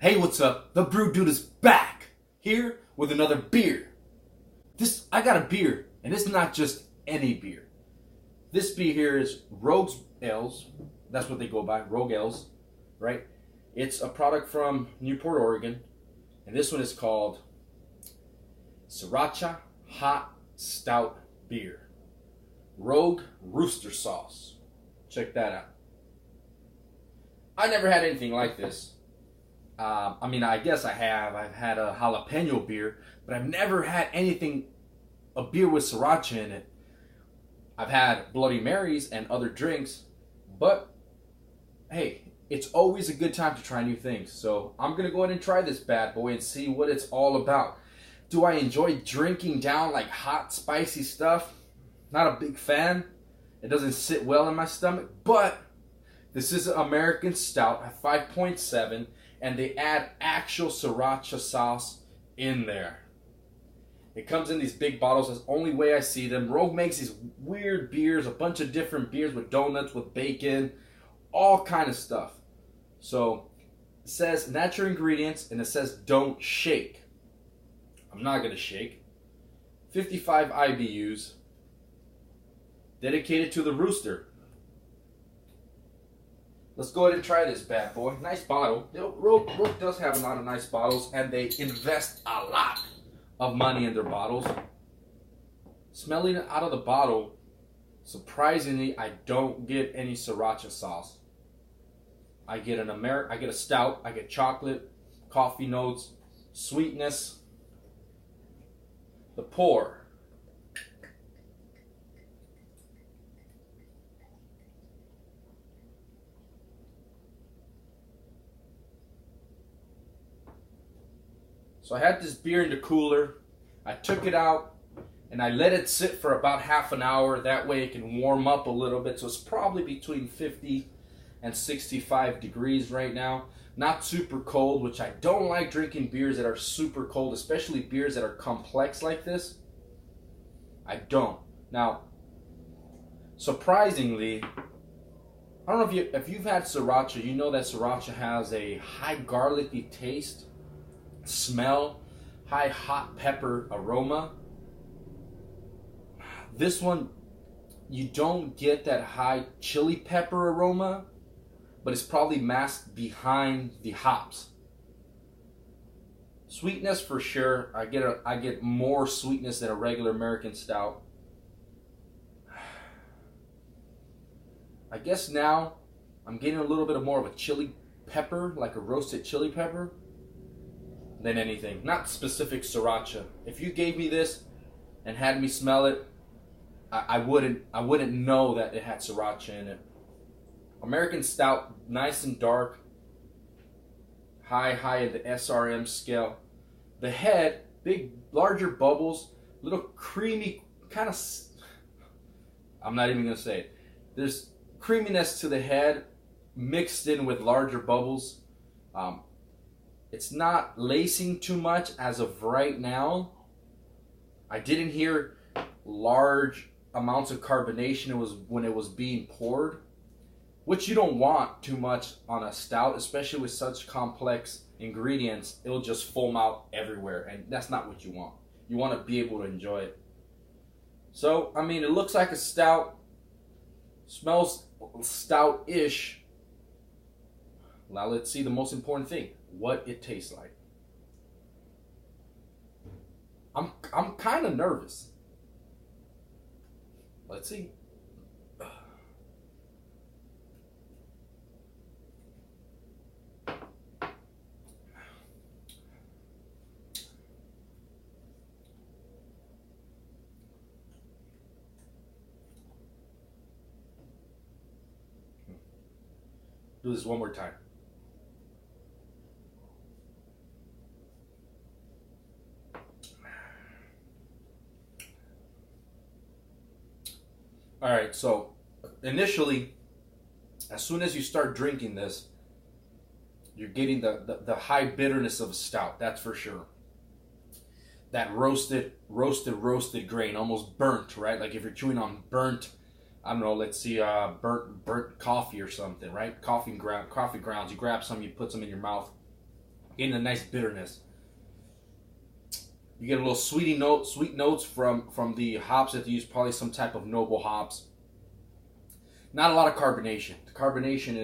Hey, what's up? The Brew Dude is back here with another beer. I got a beer, and it's not just any beer. This beer here is Rogue Ales. That's what they go by, Rogue Ales, right? It's a product from Newport, Oregon, and this one is called Sriracha Hot Stout Beer. Rogue Rooster Sauce. Check that out. I never had anything like this. I guess I have. I've had a jalapeno beer, but I've never had a beer with sriracha in it. I've had Bloody Marys and other drinks, but hey, it's always a good time to try new things. So I'm going to go ahead and try this bad boy and see what it's all about. Do I enjoy drinking down like hot, spicy stuff? Not a big fan. It doesn't sit well in my stomach, but this is an American Stout at 5.7, and they add actual sriracha sauce in there. It comes in these big bottles. That's the only way I see them. Rogue makes these weird beers, a bunch of different beers with donuts, with bacon, all kind of stuff. So it says natural ingredients, and it says don't shake. I'm not going to shake. 55 IBUs. Dedicated to the rooster. Let's go ahead and try this bad boy. Nice bottle. Rogue does have a lot of nice bottles, and they invest a lot of money in their bottles. Smelling it out of the bottle, surprisingly, I don't get any sriracha sauce. I get a stout. I get chocolate, coffee notes, sweetness. The pour. So I had this beer in the cooler. I took it out and I let it sit for about half an hour. That way it can warm up a little bit. So it's probably between 50 and 65 degrees right now. Not super cold, which I don't like drinking beers that are super cold, especially beers that are complex like this. I don't. Now, surprisingly, I don't know if you've had sriracha, you know that sriracha has a high garlicky taste, smell, high hot pepper aroma. This one, you don't get that high chili pepper aroma, but it's probably masked behind the hops. Sweetness for sure. I get more sweetness than a regular American Stout. I guess now I'm getting a little bit more of a chili pepper, like a roasted chili pepper, than anything. Not specific sriracha. If you gave me this and had me smell it, I wouldn't know that it had sriracha in it. American Stout, nice and dark, high in the SRM scale. The head, larger bubbles, little creamy kind of. I'm not even gonna say it. There's creaminess to the head mixed in with larger bubbles. It's not lacing too much as of right now. I didn't hear large amounts of carbonation when it was being poured, which you don't want too much on a stout, especially with such complex ingredients. It'll just foam out everywhere, and that's not what you want. You want to be able to enjoy it. So, it looks like a stout, smells stout-ish. Now let's see the most important thing. What it tastes like. I'm kind of nervous. Let's see. Do this one more time. Alright, so initially, as soon as you start drinking this, you're getting the high bitterness of a stout, that's for sure. That roasted grain, almost burnt, right? Like if you're chewing on burnt, I don't know, let's see, burnt coffee or something, right? Coffee grounds. You grab some, you put some in your mouth. in a nice bitterness. You get a little sweet notes from the hops that they use, probably some type of noble hops. Not a lot of carbonation. The carbonation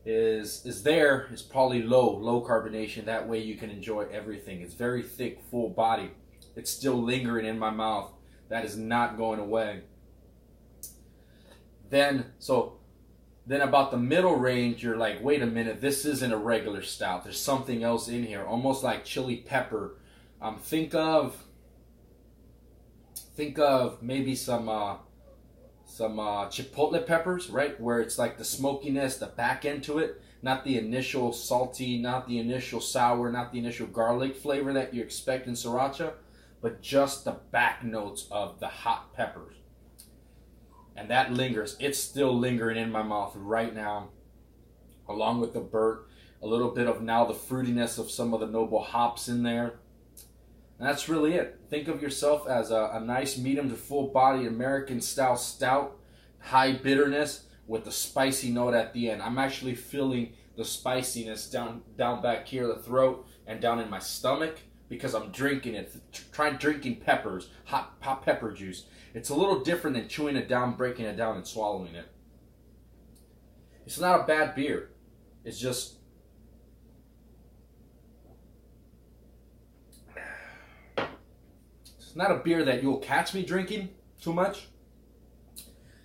is there. It's probably low carbonation. That way you can enjoy everything. It's very thick, full body. It's still lingering in my mouth. That is not going away. Then about the middle range, you're like, wait a minute, this isn't a regular stout. There's something else in here, almost like chili pepper. Think of maybe some chipotle peppers, right? Where it's like the smokiness, the back end to it, not the initial salty, not the initial sour, not the initial garlic flavor that you expect in sriracha, but just the back notes of the hot peppers. And that lingers. It's still lingering in my mouth right now, along with the burnt, a little bit of now the fruitiness of some of the noble hops in there. And that's really it. Think of yourself as a nice medium to full body American style stout, high bitterness with the spicy note at the end. I'm actually feeling the spiciness down back here, the throat, and down in my stomach, because I'm drinking it. Drinking peppers, hot pepper juice. It's a little different than chewing it down, breaking it down, and swallowing it. It's not a bad beer. It's just... it's not a beer that you'll catch me drinking too much.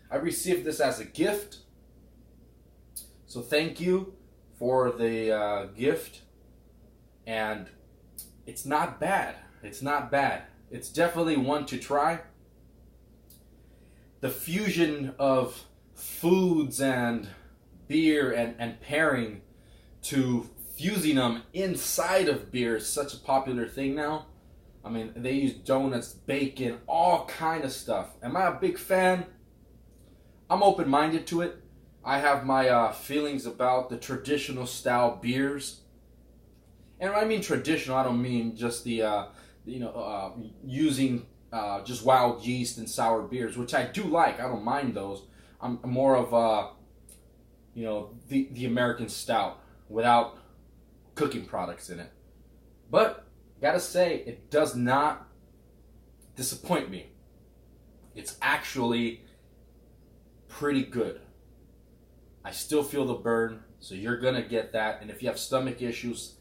I received this as a gift. So thank you for the gift. And it's not bad. It's not bad. It's definitely one to try. The fusion of foods and beer and pairing to fusing them inside of beer is such a popular thing now. I mean, they use donuts, bacon, all kind of stuff. Am I a big fan? I'm open-minded to it. I have my feelings about the traditional style beers. And when I mean traditional, I don't mean just the, using just wild yeast and sour beers, which I do like. I don't mind those. I'm more of, the American stout without cooking products in it. But gotta say, it does not disappoint me. It's actually pretty good. I still feel the burn, so you're gonna get that. And if you have stomach issues,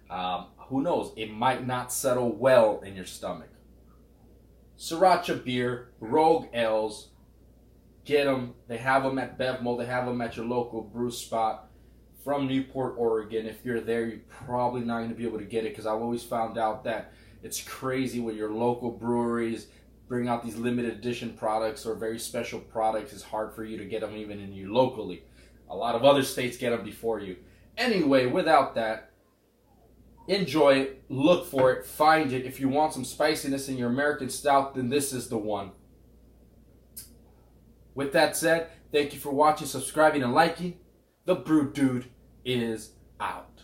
who knows? It might not settle well in your stomach. Sriracha beer, Rogue Ales, get them. They have them at Bevmo. They have them at your local brew spot. From Newport, Oregon. If you're there, you're probably not going to be able to get it, because I've always found out that it's crazy when your local breweries bring out these limited edition products or very special products. It's hard for you to get them even in you locally. A lot of other states get them before you. Anyway, without that, enjoy it, look for it, find it. If you want some spiciness in your American stout, then this is the one. With that said, thank you for watching, subscribing, and liking. The Brew Dude is out.